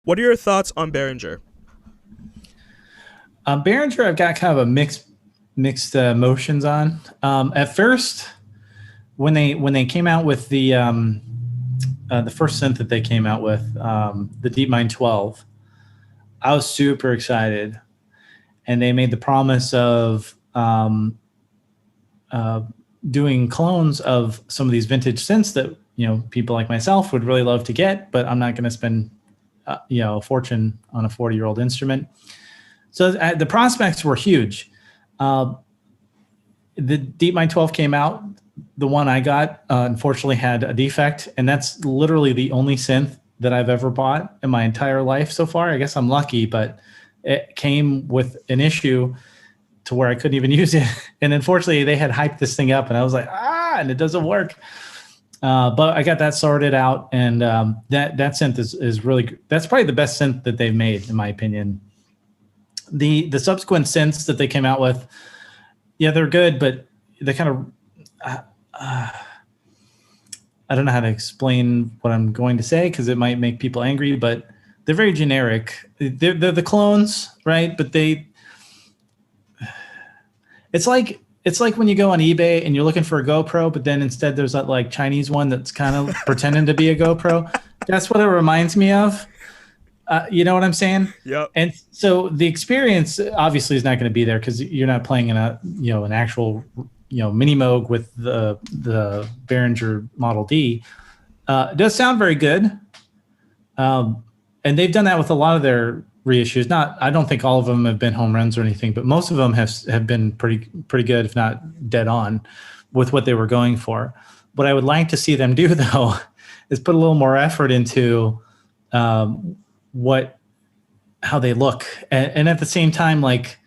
What are your thoughts on Behringer? Behringer, I've got kind of a mixed emotions on. At first, when they came out with the first synth that they came out with, the DeepMind 12, I was super excited, and they made the promise of uh, doing clones of some of these vintage synths that people like myself would really love to get, but I'm not going to spend a fortune on a 40-year-old instrument. So the prospects were huge. Uh, the DeepMind 12 came out. The one I got, unfortunately, had a defect, and that's literally the only synth that I've ever bought in my entire life so far. I guess I'm lucky, but it came with an issue to where I couldn't even use it. And unfortunately, they had hyped this thing up, and I was like, and it doesn't work. But I got that sorted out, and that synth is really, that's probably the best synth that they've made, in my opinion. The subsequent synths that they came out with, yeah, they're good, but they kind of I don't know how to explain what I'm going to say because it might make people angry, but they're very generic. They're the clones, right? But it's like when you go on eBay and you're looking for a GoPro, but then instead there's that like Chinese one that's kind of pretending to be a GoPro. That's what it reminds me of. You know what I'm saying? Yep. And so the experience obviously is not going to be there because you're not playing in an actual mini Moog with the Behringer Model D. It does sound very good, and they've done that with a lot of their reissues. I don't think all of them have been home runs or anything, but most of them have been pretty good, if not dead on, with what they were going for. What I would like to see them do though is put a little more effort into how they look, and at the same time, like,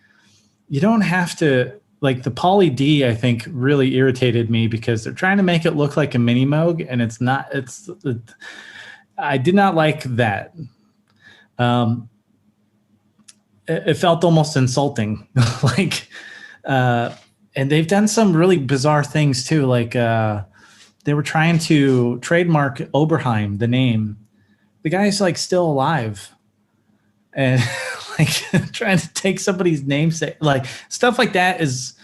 you don't have to, like, the Poly D I think really irritated me because they're trying to make it look like a mini Moog, and it's not. I did not like that. um it felt almost insulting. like and they've done some really bizarre things too, like they were trying to trademark Oberheim, the name. The guy's like still alive, and like trying to take somebody's namesake, like stuff like that is.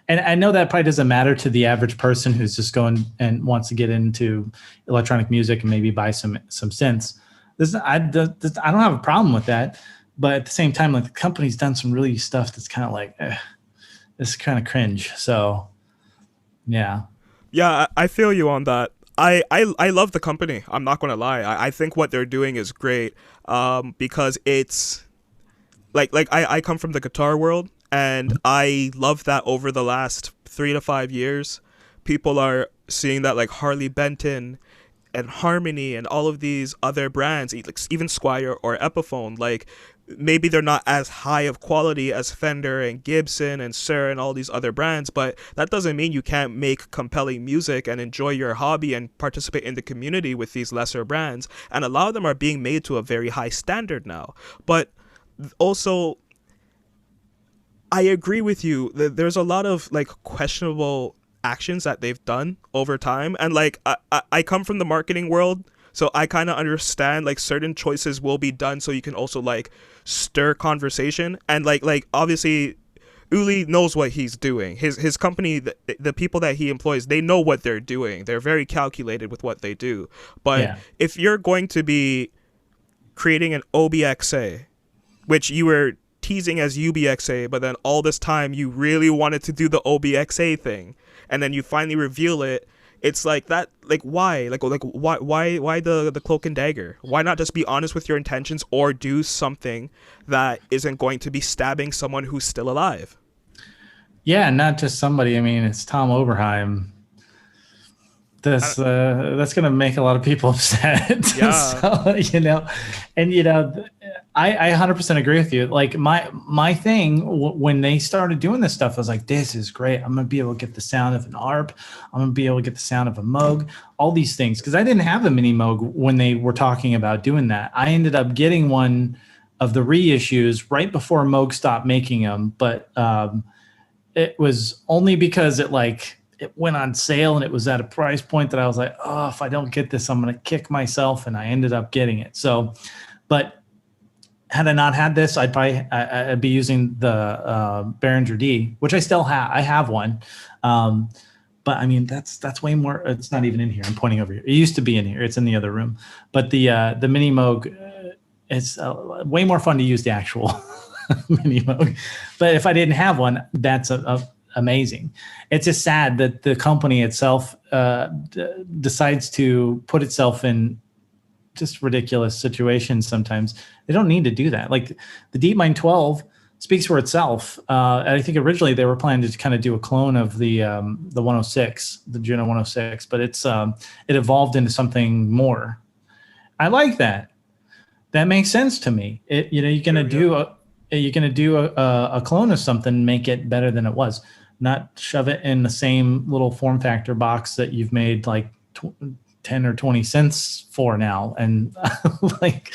And I know that probably doesn't matter to the average person who's just going and wants to get into electronic music and maybe buy some synths. I don't have a problem with that, but at the same time, like, the company's done some really stuff that's kind of like, it's kind of cringe. So yeah. Yeah, I feel you on that. I love the company. I'm not gonna lie. I think what they're doing is great. Because it's I come from the guitar world, and I love that over the last 3 to 5 years, people are seeing that like Harley Benton and Harmony and all of these other brands, like even Squire or Epiphone, like maybe they're not as high of quality as Fender and Gibson and Sir and all these other brands, but that doesn't mean you can't make compelling music and enjoy your hobby and participate in the community with these lesser brands. And a lot of them are being made to a very high standard now. But also, I agree with you that there's a lot of like questionable actions that they've done over time, and like I come from the marketing world, so I kind of understand like certain choices will be done so you can also like stir conversation, and like obviously Uli knows what he's doing. His company, the people that he employs, they know what they're doing. They're very calculated with what they do. But Yeah. if you're going to be creating an OBXA, which you were teasing as UBXA, but then all this time you really wanted to do the OBXA thing, and then you finally reveal it. It's like that. Like why? Like why the cloak and dagger? Why not just be honest with your intentions or do something that isn't going to be stabbing someone who's still alive? Yeah, not just somebody. I mean, it's Tom Oberheim. I, That's going to make a lot of people upset. yeah, So, and I 100% agree with you. Like, my thing when they started doing this stuff, I was like, this is great. I'm going to be able to get the sound of an ARP. I'm going to be able to get the sound of a Moog, all these things. Because I didn't have a mini Moog when they were talking about doing that. I ended up getting one of the reissues right before Moog stopped making them. But it was only because it went on sale and it was at a price point that I was like, oh, if I don't get this, I'm going to kick myself. And I ended up getting it. So, but had I not had this, I'd be using the Behringer D, which I still have. I have one, but I mean that's way more. It's not even in here. I'm pointing over here. It used to be in here. It's in the other room. But the Mini Moog, it's way more fun to use the actual Mini Moog. But if I didn't have one, that's amazing. It's just sad that the company itself decides to put itself in just ridiculous situations sometimes. They don't need to do that. Like the DeepMind 12 speaks for itself. I think originally they were planning to kind of do a clone of the 106, the Juno 106, but it evolved into something more. I like that. That makes sense to me. You're gonna do a clone of something, make it better than it was, not shove it in the same little form factor box that you've made like 10 or 20 cents for now. And like,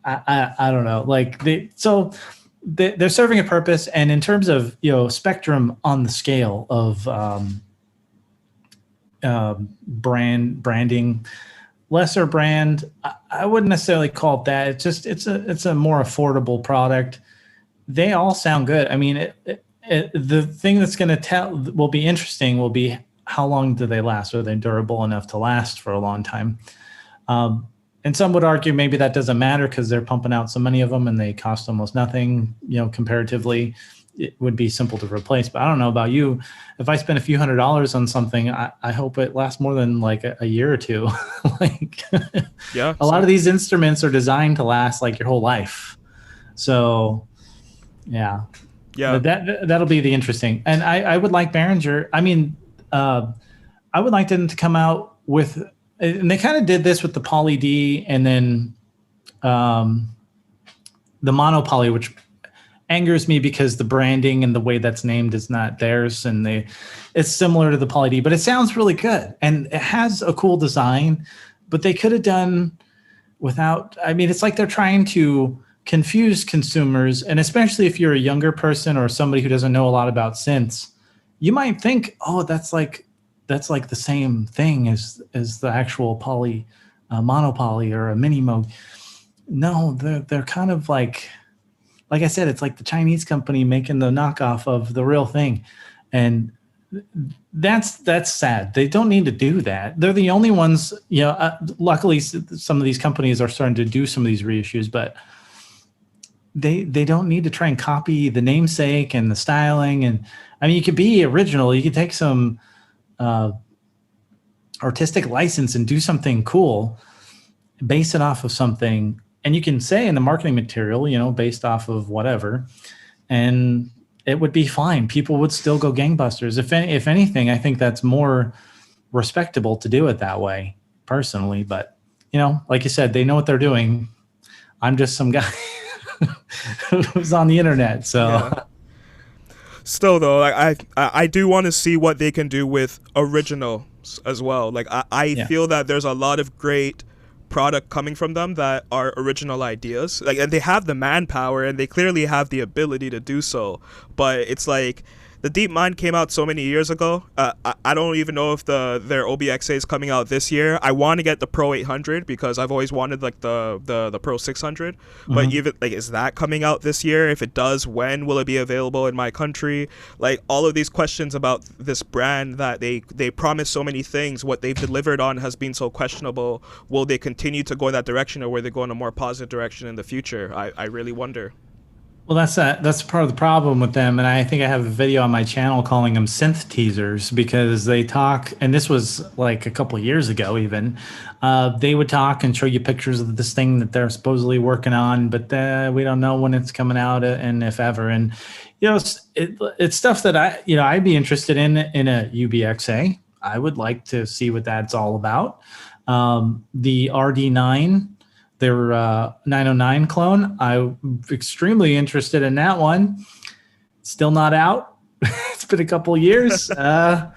I don't know, like they're serving a purpose. And in terms of, spectrum on the scale of branding, lesser brand, I wouldn't necessarily call it that. It's a more affordable product. They all sound good. I mean, the thing that's going to will be interesting will be how long do they last? Are they durable enough to last for a long time? And some would argue maybe that doesn't matter because they're pumping out so many of them and they cost almost nothing, comparatively. It would be simple to replace. But I don't know about you. If I spend a few $100s on something, I hope it lasts more than like a year or two. Like, yeah, a lot of these instruments are designed to last like your whole life. So, yeah. But that'll be the interesting. And I would like Behringer. I mean, I would like them to come out with, and they kind of did this with the Poly D and then the Mono Poly, which angers me because the branding and the way that's named is not theirs, and it's similar to the Poly D, but it sounds really good and it has a cool design. But they could have done without. I mean, it's like they're trying to confuse consumers, and especially if you're a younger person or somebody who doesn't know a lot about synths, you might think, oh, that's like the same thing as the actual poly, monopoly or a mini Moog. No, they're kind of like I said, it's like the Chinese company making the knockoff of the real thing, and that's sad. They don't need to do that. They're the only ones. Luckily, some of these companies are starting to do some of these reissues, but they don't need to try and copy the namesake and the styling. And I mean, you could be original. You could take some artistic license and do something cool, base it off of something, and you can say in the marketing material, based off of whatever, and it would be fine. People would still go gangbusters. If anything, I think that's more respectable to do it that way, personally. But like you said, they know what they're doing. I'm just some guy who's on the internet, so. Yeah. Still though, like I do want to see what they can do with originals as well. Like I feel that there's a lot of great product coming from them that are original ideas. Like, and they have the manpower and they clearly have the ability to do so. But it's like the DeepMind came out so many years ago. I don't even know if their OBXA is coming out this year. I want to get the Pro 800 because I've always wanted like the Pro 600. But even like, is that coming out this year? If it does, when will it be available in my country? Like, all of these questions about this brand that they promise so many things. What they've delivered on has been so questionable. Will they continue to go in that direction, or will they go in a more positive direction in the future? I really wonder. Well, that's part of the problem with them, and I think I have a video on my channel calling them synth teasers, because they talk, and this was like a couple of years ago even, they would talk and show you pictures of this thing that they're supposedly working on, but we don't know when it's coming out and if ever. And it's stuff that I'd be interested in a UBXA. I would like to see what that's all about. The RD9. Their 909 clone, I'm extremely interested in that one. Still not out. It's been a couple of years. I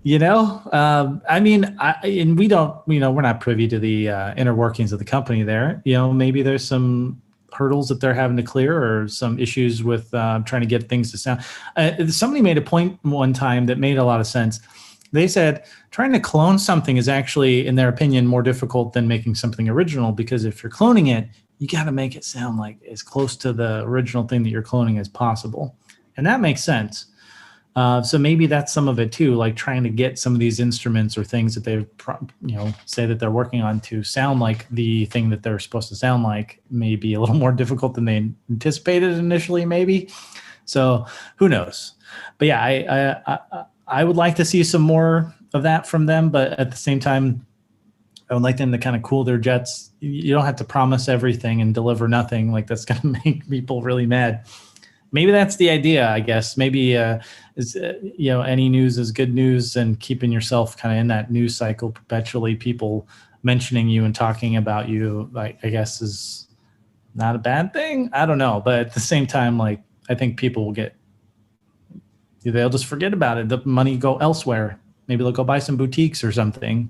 mean, and we don't, we're not privy to the inner workings of the company there. Maybe there's some hurdles that they're having to clear, or some issues with trying to get things to sound. Somebody made a point one time that made a lot of sense. They said trying to clone something is actually, in their opinion, more difficult than making something original, because if you're cloning it, you got to make it sound like as close to the original thing that you're cloning as possible. And that makes sense. So maybe that's some of it too, like trying to get some of these instruments or things that they've, say that they're working on to sound like the thing that they're supposed to sound like, may be a little more difficult than they anticipated initially, maybe. So who knows? But yeah, I would like to see some more of that from them, but at the same time, I would like them to kind of cool their jets. You don't have to promise everything and deliver nothing. Like that's going to make people really mad. Maybe that's the idea, I guess. Maybe any news is good news, and keeping yourself kind of in that news cycle perpetually, people mentioning you and talking about you, like, I guess is not a bad thing. I don't know. But at the same time, like, I think people will they'll just forget about it. The money go elsewhere. Maybe they'll go buy some boutiques or something.